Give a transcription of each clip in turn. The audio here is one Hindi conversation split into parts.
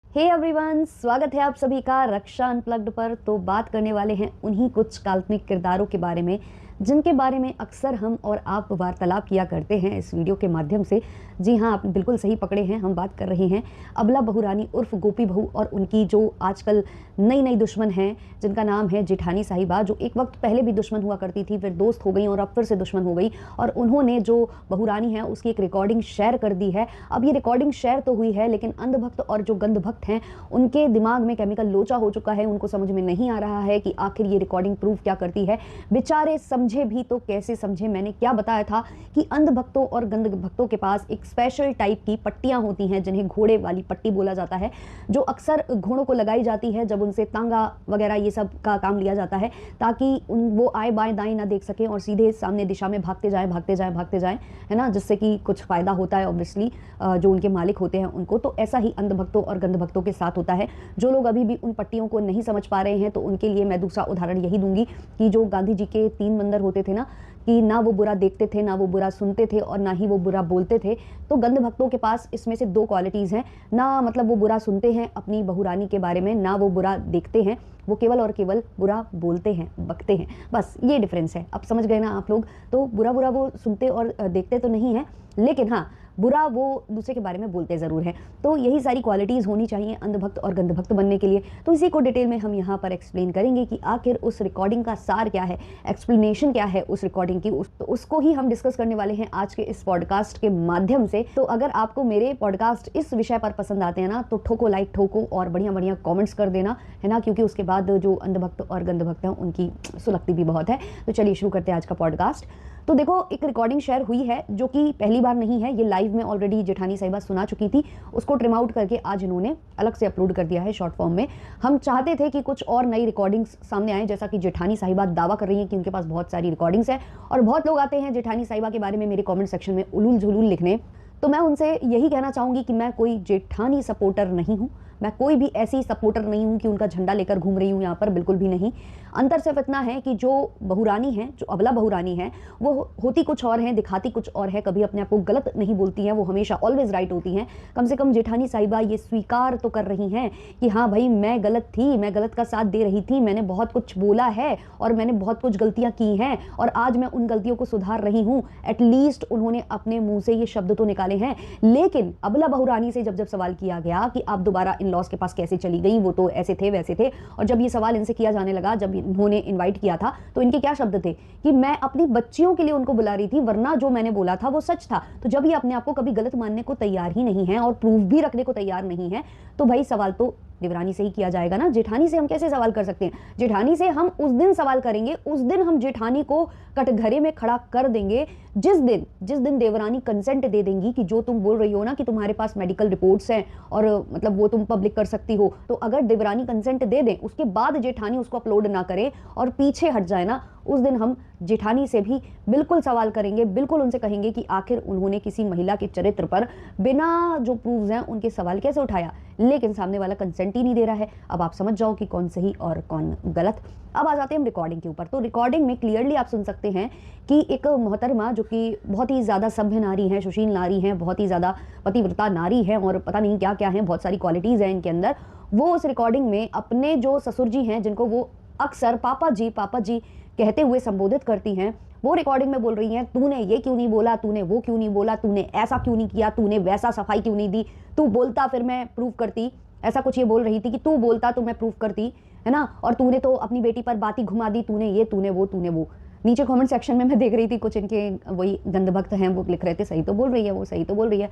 हे एवरीवन, स्वागत है आप सभी का रक्षा अनप्लग्ड पर। तो बात करने वाले हैं उन्हीं कुछ काल्पनिक किरदारों के बारे में जिनके बारे में अक्सर हम और आप वार्तालाप किया करते हैं इस वीडियो के माध्यम से। जी हाँ, आप बिल्कुल सही पकड़े हैं, हम बात कर रहे हैं अबला बहू रानी उर्फ गोपी बहू और उनकी जो आजकल नई नई दुश्मन हैं जिनका नाम है जेठानी साहिबा, जो एक वक्त पहले भी दुश्मन हुआ करती थी, फिर दोस्त हो गई और अब फिर से दुश्मन हो गई। और उन्होंने जो बहू रानी है उसकी एक रिकॉर्डिंग शेयर कर दी है। अब ये रिकॉर्डिंग शेयर तो हुई है, लेकिन अंधभक्त और जो गंधभक्त हैं उनके दिमाग में केमिकल लोचा हो चुका है। उनको समझ में नहीं आ रहा है कि आखिर ये रिकॉर्डिंग प्रूव क्या करती है। बेचारे समझे भी तो कैसे समझे। मैंने क्या बताया था कि अंधभक्तों और गंधभक्तों के पास एक स्पेशल टाइप की पट्टियां होती हैं जिन्हें घोड़े वाली पट्टी बोला जाता है, जो अक्सर घोड़ों को लगाई जाती है जब उनसे तांगा वगैरह ये सब का काम लिया जाता है, ताकि वो आए बाएं दाएं ना देख सकें और सीधे सामने दिशा में भागते जाएं, है ना, जिससे कि कुछ फायदा होता है ऑब्वियसली जो उनके मालिक होते हैं उनको। तो ऐसा ही अंधभक्तों और गंधभक्तों के साथ होता है। जो लोग अभी भी उन पट्टियों को नहीं समझ पा रहे हैं तो उनके लिए मैं दूसरा उदाहरण यही दूंगी कि जो गांधी जी के 3 बंदर होते थे ना, कि ना वो बुरा देखते थे, ना वो बुरा सुनते थे और ना ही वो बुरा बोलते थे। तो गंधभक्तों के पास इसमें से 2 क्वालिटीज़ हैं। ना मतलब वो बुरा सुनते हैं अपनी बहू रानी के बारे में, ना वो बुरा देखते हैं, वो केवल और केवल बुरा बोलते हैं, बकते हैं। बस ये डिफरेंस है। अब समझ गए ना आप लोग। तो बुरा वो सुनते और देखते तो नहीं है, लेकिन हाँ, बुरा वो दूसरे के बारे में बोलते ज़रूर हैं। तो यही सारी क्वालिटीज़ होनी चाहिए अंधभक्त और गंधभक्त बनने के लिए। तो इसी को डिटेल में हम यहाँ पर एक्सप्लेन करेंगे कि आखिर उस रिकॉर्डिंग का सार क्या है, एक्सप्लेनेशन क्या है उस रिकॉर्डिंग की। तो उसको ही हम डिस्कस करने वाले हैं आज के इस पॉडकास्ट के माध्यम से। तो अगर आपको मेरे पॉडकास्ट इस विषय पर पसंद आते हैं ना, तो ठोको लाइक ठोको और बढ़िया बढ़िया कॉमेंट्स कर देना, है ना, क्योंकि उसके बाद जो अंधभक्त और गंधभक्त हैं उनकी सुलगती भी बहुत है। तो चलिए शुरू करते हैं आज का पॉडकास्ट। तो देखो, एक रिकॉर्डिंग शेयर हुई है जो कि पहली बार नहीं है, ये लाइव में ऑलरेडी जेठानी साहिबा सुना चुकी थी। उसको ट्रिम आउट करके आज इन्होंने अलग से अपलोड कर दिया है शॉर्ट फॉर्म में। हम चाहते थे कि कुछ और नई रिकॉर्डिंग्स सामने आए, जैसा कि जेठानी साहिबा दावा कर रही हैं कि उनके पास बहुत सारी रिकॉर्डिंग्स है और बहुत लोग आते हैं जेठानी साहिबा के बारे में मेरे कॉमेंट सेक्शन में उलूल झुलूल लिखने। तो मैं उनसे यही कहना चाहूँगी कि मैं कोई जेठानी सपोर्टर नहीं हूँ, मैं कोई भी ऐसी सपोर्टर नहीं हूँ कि उनका झंडा लेकर घूम रही हूँ यहाँ पर, बिल्कुल भी नहीं। अंतर सिर्फ इतना है कि जो बहुरानी है, जो अबला बहुरानी है, वो होती कुछ और है, दिखाती कुछ और है। कभी अपने आप को गलत नहीं बोलती हैं, वो हमेशा ऑलवेज राइट होती हैं। कम से कम जेठानी साहिबा ये स्वीकार तो कर रही हैं कि हाँ भाई, मैं गलत थी, मैं गलत का साथ दे रही थी, मैंने बहुत कुछ बोला है और मैंने बहुत कुछ गलतियाँ की हैं और आज मैं उन गलतियों को सुधार रही हूँ। एटलीस्ट उन्होंने अपने मुँह से ये शब्द तो निकाले हैं। लेकिन अबला बहुरानी से जब सवाल किया गया कि आप दोबारा लॉस के पास कैसे चली गई, वो तो ऐसे थे वैसे थे, और जब ये सवाल इनसे किया जाने लगा, जब इन्होंने इनवाइट किया था, तो इनके क्या शब्द थे कि मैं अपनी बच्चियों के लिए उनको बुला रही थी, वरना जो मैंने बोला था वो सच था। तो जब ये अपने आप को कभी गलत मानने को तैयार ही नहीं है और प्रूफ भी रखने को तैयार नहीं है, तो भाई सवाल तो देवरानी से ही किया जाएगा ना। जेठानी से हम कैसे सवाल कर सकते हैं? जेठानी से हम उस दिन सवाल करेंगे, उस दिन हम जेठानी को कटघरे में खड़ा कर देंगे जिस दिन देवरानी कंसेंट दे देंगी कि जो तुम बोल रही हो ना कि तुम्हारे पास मेडिकल रिपोर्ट्स हैं और मतलब वो तुम पब्लिक कर सकती हो। तो अगर देवरानी कंसेंट दे दें, उसके बाद जेठानी उसको अपलोड ना करे और पीछे हट जाए ना, उस दिन हम जेठानी से भी बिल्कुल सवाल करेंगे, बिल्कुल उनसे कहेंगे कि आखिर उन्होंने किसी महिला के चरित्र पर बिना जो प्रूफ्स हैं उनके सवाल कैसे उठाया। लेकिन सामने वाला कंसेंट ही नहीं दे रहा है। अब आप समझ जाओ कि कौन सही और कौन गलत। अब आ जाते हैं हम रिकॉर्डिंग के ऊपर। तो रिकॉर्डिंग में क्लियरली आप सुन सकते हैं कि एक मोहतरमा जो कि बहुत ही ज़्यादा सभ्य नारी है, सुशील नारी है, बहुत ही ज़्यादा पतिव्रता नारी है और पता नहीं क्या क्या है, बहुत सारी क्वालिटीज़ हैं इनके अंदर। वो उस रिकॉर्डिंग में अपने जो ससुर जी हैं, जिनको वो अक्सर पापा जी कहते हुए संबोधित करती हैं, वो रिकॉर्डिंग में बोल रही हैं, तूने ये क्यों नहीं बोला, तूने वो क्यों नहीं बोला, तूने ऐसा क्यों नहीं किया, तूने वैसा सफाई क्यों नहीं दी, तू बोलता फिर मैं प्रूफ करती। ऐसा कुछ ये बोल रही थी कि तू बोलता तो मैं प्रूफ करती, है ना, और तूने तो अपनी बेटी पर बात ही घुमा दी, तूने ये, तूने वो। नीचे कमेंट सेक्शन में मैं देख रही थी कुछ इनके वही गंधभक्त हैं, वो लिख रहे थे सही तो बोल रही है, वो सही तो बोल रही है।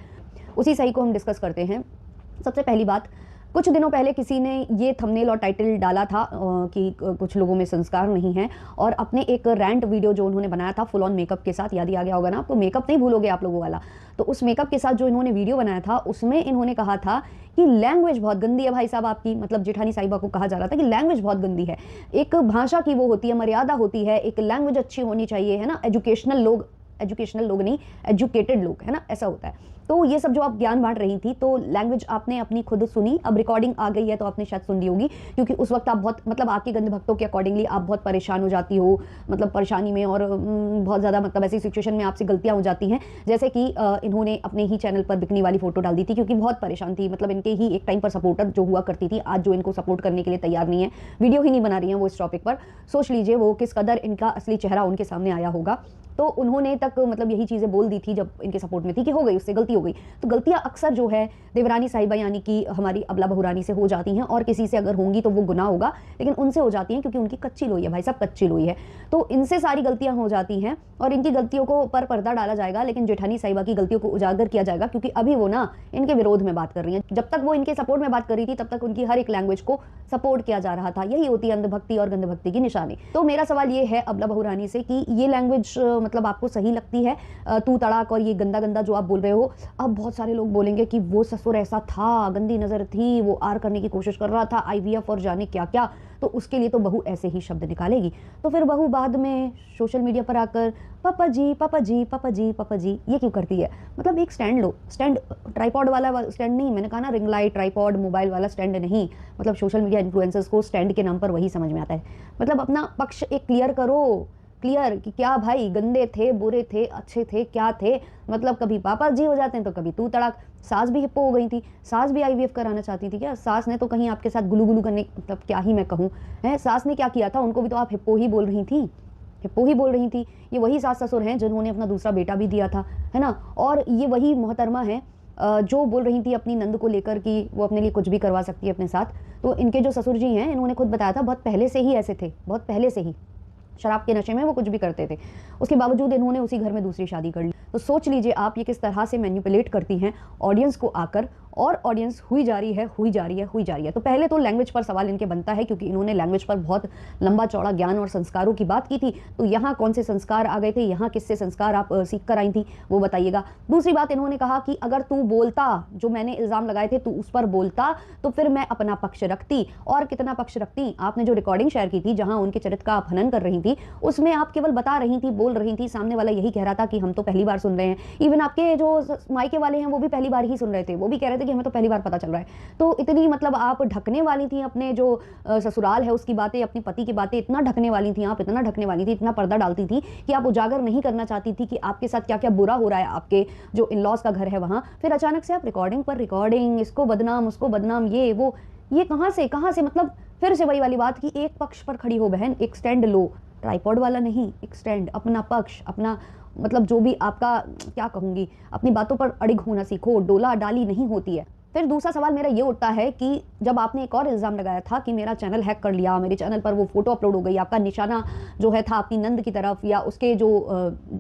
उसी सही को हम डिस्कस करते हैं। सबसे पहली बात, कुछ दिनों पहले किसी ने ये थंबनेल और टाइटल डाला था कि कुछ लोगों में संस्कार नहीं है, और अपने एक रैंट वीडियो जो उन्होंने बनाया था फुल ऑन मेकअप के साथ, याद ही आ गया होगा ना आपको, मेकअप नहीं भूलोगे आप लोगों वाला। तो उस मेकअप के साथ जो इन्होंने वीडियो बनाया था, उसमें इन्होंने कहा था कि लैंग्वेज बहुत गंदी है भाई साहब आपकी, मतलब जेठानी साहिबा को कहा जा रहा था कि लैंग्वेज बहुत गंदी है। एक भाषा की वो होती है, मर्यादा होती है, एक लैंग्वेज अच्छी होनी चाहिए, है ना, एजुकेशनल लोग नहीं, एजुकेटेड लोग, है ना, ऐसा होता है। तो ये सब जो आप ज्ञान बांट रही थी, तो लैंग्वेज आपने अपनी खुद सुनी, अब रिकॉर्डिंग आ गई है तो आपने शायद सुन ली होगी, क्योंकि उस वक्त आप बहुत मतलब आपके गंदे भक्तों के अकॉर्डिंगली आप बहुत परेशान हो जाती हो, मतलब परेशानी में, और बहुत ज़्यादा मतलब ऐसी सिचुएशन में आपसे गलतियाँ हो जाती हैं। जैसे कि इन्होंने अपने ही चैनल पर बिकनी वाली फोटो डाल दी थी, क्योंकि बहुत परेशान थी, मतलब इनके ही एक टाइम पर सपोर्टर जो हुआ करती थी, आज जो इनको सपोर्ट करने के लिए तैयार नहीं है, वीडियो ही नहीं बना रही हैं वो इस टॉपिक पर। सोच लीजिए वो किस कदर इनका असली चेहरा उनके सामने आया होगा। तो उन्होंने तक मतलब यही चीज़ें बोल दी थी जब इनके सपोर्ट में थी कि हो गई, उससे गलती हो गई। तो गलतियां अक्सर जो है देवरानी साहिबा यानी कि हमारी अबला बहुरानी से हो जाती हैं, और किसी से अगर होंगी तो वो गुनाह होगा, लेकिन उनसे हो जाती हैं क्योंकि उनकी कच्ची लोई है भाई साहब, कच्ची लोई है। तो इनसे सारी गलतियां हो जाती हैं और इनकी गलतियों को पर पर्दा डाला जाएगा, लेकिन जेठानी साहिबा की गलतियों को उजागर किया जाएगा, क्योंकि अभी वो ना इनके विरोध में बात कर रही हैं। जब तक वो इनके सपोर्ट में बात कर रही थी तब तक उनकी हर एक लैंग्वेज को सपोर्ट किया जा रहा था। यही होती है अंधभक्ति और गंधभक्ति की निशानी। तो मेरा सवाल ये है अबला बहुरानी से कि ये लैंग्वेज मतलब आपको सही लगती है? तू तड़ाक और ये गंदा गंदा जो आप बोल रहे हो, अब बहुत सारे लोग बोलेंगे कि वो ससुर ऐसा था, गंदी नजर थी, वो आर करने की कोशिश कर रहा था, IVF और जाने क्या क्या, तो उसके लिए तो बहू ऐसे ही शब्द निकालेगी। तो फिर बहू बाद में सोशल मीडिया पर आकर पापा जी पापा जी पापा जी पापा जी ये क्यों करती है? मतलब एक स्टैंड लो, स्टैंड ट्राइपॉड वाला स्टैंड नहीं, मैंने कहा ना रिंग लाइट ट्राइपॉड मोबाइल वाला स्टैंड नहीं, मतलब सोशल मीडिया इन्फ्लुएंसर्स को स्टैंड के नाम पर वही समझ में आता है। मतलब अपना पक्ष एक क्लियर करो, क्लियर कि क्या भाई गंदे थे, बुरे थे, अच्छे थे, क्या थे। मतलब कभी पापा जी हो जाते हैं तो कभी तू तड़ाक। सास भी हिप्पो हो गई थी, सास भी IVF कराना चाहती थी क्या? सास ने तो कहीं आपके साथ गुलू गुलू करने, मतलब क्या ही मैं कहूँ है, सास ने क्या किया था? उनको भी तो आप हिप्पो ही बोल रही थी, हिप्पो ही बोल रही थी। ये वही सास ससुर हैं जिन्होंने अपना दूसरा बेटा भी दिया था, है ना। और ये वही मोहतरमा है जो बोल रही थी अपनी नंद को लेकर कि वो अपने लिए कुछ भी करवा सकती है अपने साथ। तो इनके जो ससुर जी हैं, इन्होंने खुद बताया था बहुत पहले से ही ऐसे थे, बहुत पहले से ही शराब के नशे में वो कुछ भी करते थे, उसके बावजूद इन्होंने उसी घर में दूसरी शादी कर ली। तो सोच लीजिए आप ये किस तरह से मैनिपुलेट करती हैं ऑडियंस को आकर, और ऑडियंस हुई जा रही है, हुई जा रही है, हुई जा रही है। तो पहले तो लैंग्वेज पर सवाल इनके बनता है, क्योंकि इन्होंने लैंग्वेज पर बहुत लंबा चौड़ा ज्ञान और संस्कारों की बात की थी। तो यहाँ कौन से संस्कार आ गए थे, यहाँ किससे संस्कार आप सीख कर आई थी, वो बताइएगा। दूसरी बात, इन्होंने कहा कि अगर तू बोलता, जो मैंने इल्ज़ाम लगाए थे, तू उस पर बोलता तो फिर मैं अपना पक्ष रखती। और कितना पक्ष रखती? आपने जो रिकॉर्डिंग शेयर की थी जहाँ उनके चरित्र का आप हनन कर रही थी, उसमें आप केवल बता रही थी, बोल रही थी, सामने वाला यही कह रहा था कि हम तो पहली बार सुन रहे हैं। इवन आपके जो मायके वाले हैं वो भी पहली बार ही सुन रहे थे, वो भी कह रहे थे कि हमें तो पहली बार पता चल रहा है। तो इतनी मतलब आप ढकने वाली थी अपने जो ससुराल है उसकी बातें, अपने पति की बातें इतना ढकने वाली थी आप, इतना ढकने वाली थी, इतना पर्दा डालती थी कि आप उजागर नहीं करना चाहती थी कि आपके साथ क्या क्या बुरा हो रहा है, आपके जो इन लॉज का घर है वहाँ। फिर अचानक से आप रिकॉर्डिंग पर रिकॉर्डिंग, इसको बदनाम, उसको बदनाम, ये वो, ये कहाँ से मतलब फिर से वही वाली बात कि एक पक्ष पर खड़ी हो बहन, एक स्टैंड लो, ट्राइपॉड वाला नहीं, एक स्टैंड, अपना पक्ष, अपना मतलब जो भी आपका, क्या कहूँगी, अपनी बातों पर अड़िग होना सीखो, डोला डाली नहीं होती है। फिर दूसरा सवाल मेरा ये उठता है कि जब आपने एक और इल्ज़ाम लगाया था कि मेरा चैनल हैक कर लिया, मेरे चैनल पर वो फोटो अपलोड हो गई, आपका निशाना जो है था अपनी नंद की तरफ, या उसके जो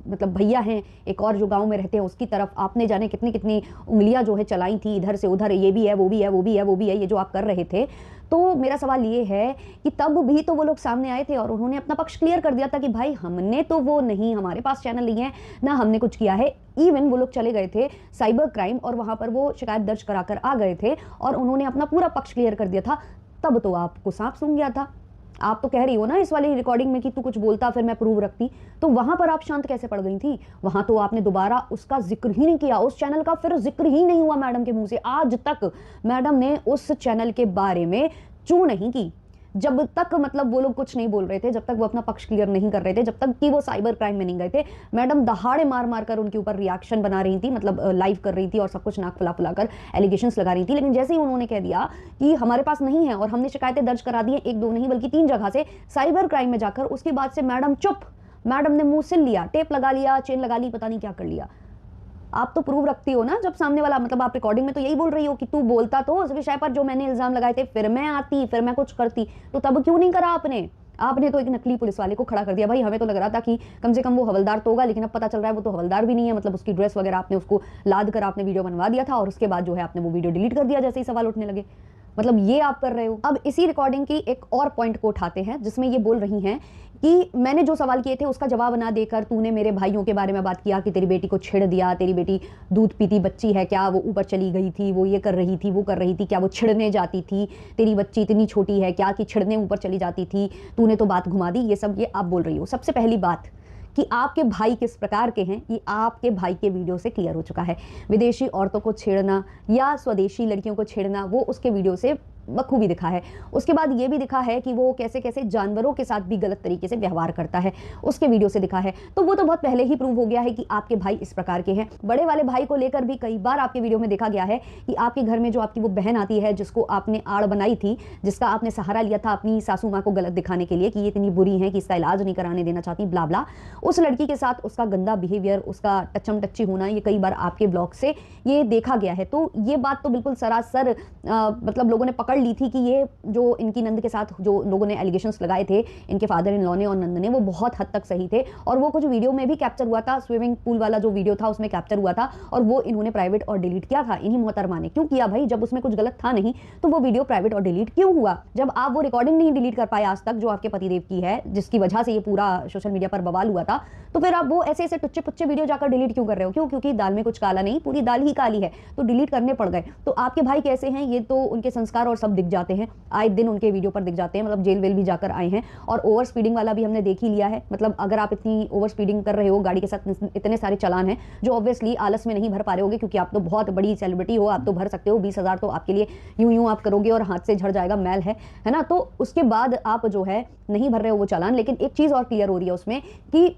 मतलब भैया हैं एक और जो गांव में रहते हैं उसकी तरफ, आपने जाने कितनी कितनी उंगलियां जो है चलाई थी इधर से उधर, ये भी है, वो भी है, वो भी है, वो भी है, ये जो आप कर रहे थे। तो मेरा सवाल ये है कि तब भी तो वो लोग सामने आए थे और उन्होंने अपना पक्ष क्लियर कर दिया था कि भाई हमने तो वो नहीं, हमारे पास चैनल नहीं है ना, हमने कुछ किया है। इवन वो लोग चले गए थे साइबर क्राइम और वहां पर वो शिकायत दर्ज कराकर आ गए थे और उन्होंने अपना पूरा पक्ष क्लियर कर दिया था। तब तो आपको सांप सूंघ गया था। आप तो कह रही हो ना इस वाली रिकॉर्डिंग में कि तू कुछ बोलता फिर मैं प्रूव रखती, तो वहां पर आप शांत कैसे पड़ गई थी? वहां तो आपने दोबारा उसका जिक्र ही नहीं किया, उस चैनल का फिर जिक्र ही नहीं हुआ मैडम के मुंह से। आज तक मैडम ने उस चैनल के बारे में चू नहीं की, जब तक मतलब वो लोग कुछ नहीं बोल रहे थे, जब तक वो अपना पक्ष क्लियर नहीं कर रहे थे, जब तक कि वो साइबर क्राइम में नहीं गए थे। मैडम दहाड़े मार मार कर उनके ऊपर रिएक्शन बना रही थी, मतलब लाइव कर रही थी और सब कुछ नाक फुला फुला कर एलिगेशंस लगा रही थी। लेकिन जैसे ही उन्होंने कह दिया कि हमारे पास नहीं है और हमने शिकायतें दर्ज करा दी हैं, एक दो नहीं बल्कि 3 जगह से साइबर क्राइम में जाकर, उसके बाद से मैडम चुप। मैडम ने मुंह सिल लिया, टेप लगा लिया, चेन लगा ली, पता नहीं क्या कर लिया। आप तो प्रूव रखती हो ना जब सामने वाला, मतलब आप रिकॉर्डिंग में तो यही बोल रही हो कि तू बोलता तो उस विषय पर जो मैंने इल्जाम लगाए थे, फिर मैं आती, फिर मैं कुछ करती, तो तब क्यों नहीं करा आपने? आपने तो एक नकली पुलिस वाले को खड़ा कर दिया। भाई हमें तो लग रहा था कि कम से कम वो हवलदार तो होगा, लेकिन अब पता चल रहा है वो तो हवलदार भी नहीं है। मतलब उसकी ड्रेस वगैरह आपने उसको लाद कर आपने वीडियो बनवा दिया था और उसके बाद जो है आपने वो वीडियो डिलीट कर दिया जैसे ही सवाल उठने लगे। मतलब ये आप कर रहे हो। अब इसी रिकॉर्डिंग की एक और पॉइंट को उठाते हैं जिसमें ये बोल रही हैं कि मैंने जो सवाल किए थे उसका जवाब ना देकर तूने मेरे भाइयों के बारे में बात किया कि तेरी बेटी को छेड़ दिया, तेरी बेटी दूध पीती बच्ची है क्या, वो ऊपर चली गई थी, वो ये कर रही थी, वो कर रही थी, क्या वो छिड़ने जाती थी, तेरी बच्ची इतनी छोटी है क्या कि छिड़ने ऊपर चली जाती थी, तूने तो बात घुमा दी। ये सब ये आप बोल रही हो। सबसे पहली बात कि आपके भाई किस प्रकार के हैं, ये आपके भाई के वीडियो से क्लियर हो चुका है। विदेशी औरतों को छेड़ना या स्वदेशी लड़कियों को छेड़ना वो उसके वीडियो से बखूबी दिखा है। उसके बाद ये भी दिखा है कि वो कैसे कैसे जानवरों के साथ भी गलत तरीके से व्यवहार करता है, उसके वीडियो से दिखा है। तो वो तो बहुत पहले ही प्रूव हो गया है कि आपके भाई इस प्रकार के हैं। बड़े वाले भाई को लेकर भी कई बार आपके वीडियो में देखा गया है कि आपके घर में जो आपकी वो बहन आती है, जिसको आपने आड़ बनाई थी, जिसका आपने सहारा लिया था अपनी सासू माँ को गलत दिखाने के लिए कि ये इतनी बुरी है कि इसका इलाज नहीं कराने देना चाहती, ब्ला ब्ला, उस लड़की के साथ उसका गंदा बिहेवियर, उसका टचम टच्ची होना, ये कई बार आपके ब्लॉग से ये देखा गया है। तो ये बात तो बिल्कुल सरासर मतलब लोगों ने पकड़ ली थी कि ये जो इनकी नंद के साथ जो लोगों ने एलिगेशंस लगाए थे इनके फादर इन लॉ ने और नंद ने, वो बहुत हद तक सही थे। और वो कुछ वीडियो में भी कैप्चर हुआ था, स्विमिंग पूल वाला जो वीडियो था उसमें कैप्चर हुआ था, और वो इन्होंने प्राइवेट और डिलीट किया था। इन्हीं मोहतरमा ने क्यों किया भाई, जब उसमें कुछ गलत था नहीं तो वो वीडियो प्राइवेट और डिलीट क्यों हुआ? जब आप वो रिकॉर्डिंग नहीं डिलीट कर पाए आज तक जो आपके पतिदेव की है, जिसकी वजह से ये पूरा सोशल मीडिया पर बवाल हुआ था, तो फिर आप वो ऐसे ऐसे टुच्चे पुच्चे वीडियो जाकर डिलीट क्यों कर रहे हो? क्यों? क्योंकि दाल में कुछ काला नहीं, पूरी दाल ही काली है, तो डिलीट करने पड़ गए। तो आपके भाई कैसे हैं, ये तो उनके संस्कार और सब दिख जाते हैं, आए दिन उनके वीडियो पर दिख जाते हैं। मतलब जेल वेल भी जाकर आए हैं, और ओवर स्पीडिंग वाला भी हमने देख ही लिया है। मतलब अगर आप इतनी ओवर स्पीडिंग कर रहे हो, गाड़ी के साथ इतने सारे चालान हैं जो ऑब्वियसली आलस में नहीं भर पा रहे होगे, क्योंकि आप तो बहुत बड़ी सेलिब्रिटी हो, आप तो भर सकते हो 20,000 तो आपके लिए यूं आप करोगे और हाथ से झड़ जाएगा, मैल है ना। तो उसके बाद आप जो है नहीं भर रहे हो वो चालान। लेकिन एक चीज़ और क्लियर हो रही है उसमें कि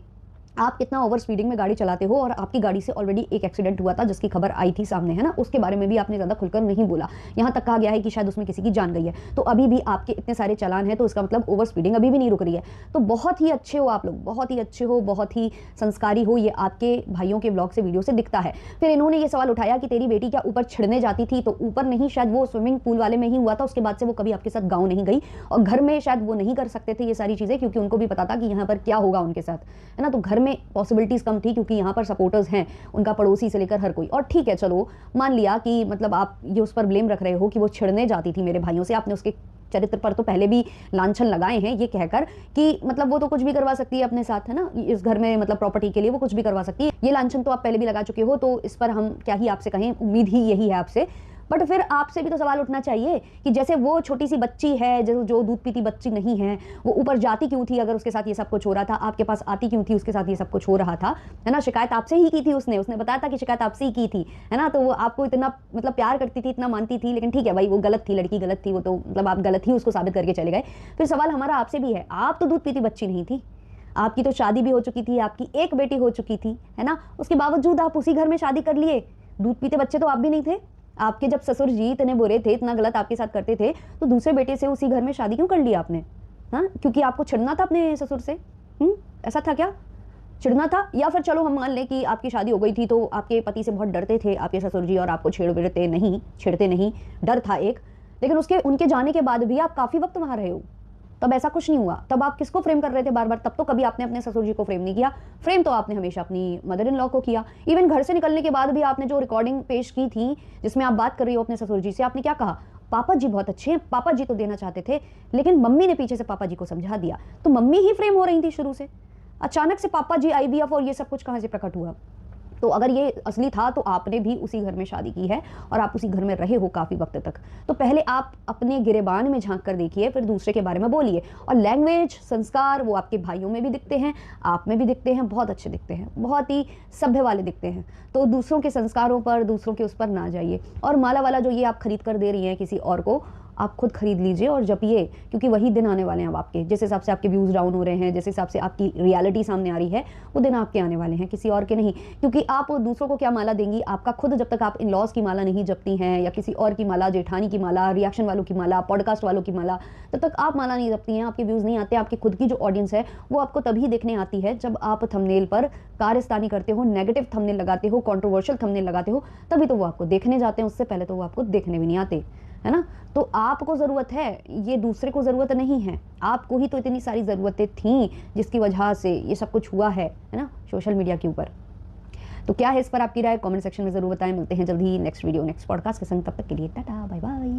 आप कितना ओवर स्पीडिंग में गाड़ी चलाते हो, और आपकी गाड़ी से ऑलरेडी एक एक्सीडेंट हुआ था जिसकी खबर आई थी सामने, है ना। उसके बारे में भी आपने ज़्यादा खुलकर नहीं बोला, यहाँ तक कहा गया है कि शायद उसमें किसी की जान गई है। तो अभी भी आपके इतने सारे चालान हैं, तो इसका मतलब ओवर स्पीडिंग अभी भी नहीं रुक रही है। तो बहुत ही अच्छे हो आप लोग, बहुत ही अच्छे हो, बहुत ही संस्कारी हो, ये आपके भाइयों के ब्लॉग से वीडियो से दिखता है। फिर इन्होंने ये सवाल उठाया कि तेरी बेटी क्या ऊपर छिड़ने जाती थी, तो ऊपर नहीं, शायद वो स्विमिंग पूल वाले में ही हुआ था, उसके बाद से वो कभी आपके साथ गाँव नहीं गई, और घर में शायद वो नहीं कर सकते थे ये सारी चीज़ें, क्योंकि उनको भी पता था कि यहाँ पर क्या होगा उनके साथ, है ना। तो घर में पॉसिबिलिटीज कम थी, क्योंकि यहाँ पर सपोर्टर्स हैं उनका, पड़ोसी से लेकर हर कोई। और ठीक है, चलो मान लिया कि मतलब आप ये उस पर ब्लेम रख रहे हो कि वो छिड़ने जाती थी मेरे भाइयों से, आपने उसके चरित्र पर तो पहले भी लांछन लगाए हैं ये कहकर कि मतलब वो तो कुछ भी करवा सकती है अपने साथ, है ना, इस घर में मतलब प्रॉपर्टी के लिए वो कुछ भी करवा सकती है। ये लांछन तो आप पहले भी लगा चुके हो, तो इस पर हम क्या ही आपसे कहें, उम्मीद ही यही है आपसे। बट फिर आपसे भी तो सवाल उठना चाहिए कि जैसे वो छोटी सी बच्ची है, जो दूध पीती बच्ची नहीं है, वो ऊपर जाती क्यों थी अगर उसके साथ ये सब कुछ हो रहा था? आपके पास आती क्यों थी उसके साथ ये सब कुछ हो रहा था, है ना। शिकायत आपसे ही की थी उसने बताया था कि शिकायत आपसे ही की थी, है ना। तो वो आपको इतना मतलब प्यार करती थी, इतना मानती थी, लेकिन ठीक है भाई, वो गलत थी, लड़की गलत थी, वो तो मतलब आप गलत ही उसको साबित करके चले गए। फिर सवाल हमारा आपसे भी है, आप तो दूध पीती बच्ची नहीं थी, आपकी तो शादी भी हो चुकी थी, आपकी एक बेटी हो चुकी थी, है ना। उसके बावजूद आप उसी घर में शादी कर लिए। दूध पीते बच्चे तो आप भी नहीं थे। आपके जब ससुर जी इतने बुरे थे, इतना गलत आपके साथ करते थे, तो दूसरे बेटे से उसी घर में शादी क्यों कर लिया आपने? हाँ, क्योंकि आपको चिढ़ना था अपने ससुर से? ऐसा था क्या? चिढ़ना था? या फिर चलो हम मान लें कि आपकी शादी हो गई थी तो आपके पति से बहुत डरते थे आपके ससुर जी, और आपको छेड़ते नहीं, डर था एक। लेकिन उनके जाने के बाद भी आप काफ़ी वक्त वहाँ रहे हो, तब ऐसा कुछ नहीं हुआ। तब आप किसको फ्रेम कर रहे थे बार बार? तब तो कभी आपने अपने ससुर जी को फ्रेम नहीं किया, फ्रेम तो आपने हमेशा अपनी मदर इन लॉ को किया। इवन घर से निकलने के बाद भी आपने जो रिकॉर्डिंग पेश की थी जिसमें आप बात कर रही हो अपने ससुर जी से, आपने क्या कहा? पापा जी बहुत अच्छे हैं, पापा जी तो देना चाहते थे, लेकिन मम्मी ने पीछे से पापा जी को समझा दिया। तो मम्मी ही फ्रेम हो रही थी शुरू से, अचानक से पापा जी, IVF और ये सब कुछ कहाँ से प्रकट हुआ? तो अगर ये असली था तो आपने भी उसी घर में शादी की है और आप उसी घर में रहे हो काफ़ी वक्त तक। तो पहले आप अपने गिरेबान में झांक कर देखिए, फिर दूसरे के बारे में बोलिए। और लैंग्वेज, संस्कार वो आपके भाइयों में भी दिखते हैं, आप में भी दिखते हैं, बहुत अच्छे दिखते हैं, बहुत ही सभ्य वाले दिखते हैं। तो दूसरों के संस्कारों पर, दूसरों के उस पर ना जाइए। और माला वाला जो ये आप खरीद कर दे रही हैं किसी और को, आप खुद खरीद लीजिए और जपिए, क्योंकि वही दिन आने वाले हैं अब आपके। जिस हिसाब से आपके व्यूज़ डाउन हो रहे हैं, जिस हिसाब से आपकी रियलिटी सामने आ रही है, वो दिन आपके आने वाले हैं, किसी और के नहीं। क्योंकि आप दूसरों को क्या माला देंगी? आपका खुद जब तक आप इन लॉज की माला नहीं जपती हैं, या किसी और की माला, जेठानी की माला, रिएक्शन वालों की माला, पॉडकास्ट वालों की माला, तब तक आप माला नहीं जपती हैं, आपके व्यूज़ नहीं आते। आपकी खुद की जो ऑडियंस है वो आपको तभी देखने आती है जब आप थंबनेल पर कारस्तानी करते हो, नेगेटिव थंबनेल लगाते हो, कंट्रोवर्शियल थंबनेल लगाते हो, तभी तो वो आपको देखने जाते हैं। उससे पहले तो वो आपको देखने भी नहीं आते, है ना। तो आपको ज़रूरत है, ये दूसरे को ज़रूरत नहीं है। आपको ही तो इतनी सारी ज़रूरतें थीं जिसकी वजह से ये सब कुछ हुआ है ना, सोशल मीडिया के ऊपर। तो क्या है इस पर आपकी राय? कमेंट सेक्शन में ज़रूर बताएं। मिलते हैं जल्दी ही नेक्स्ट वीडियो, नेक्स्ट पॉडकास्ट के संग। तब तक के लिए टाटा, बाय बाय।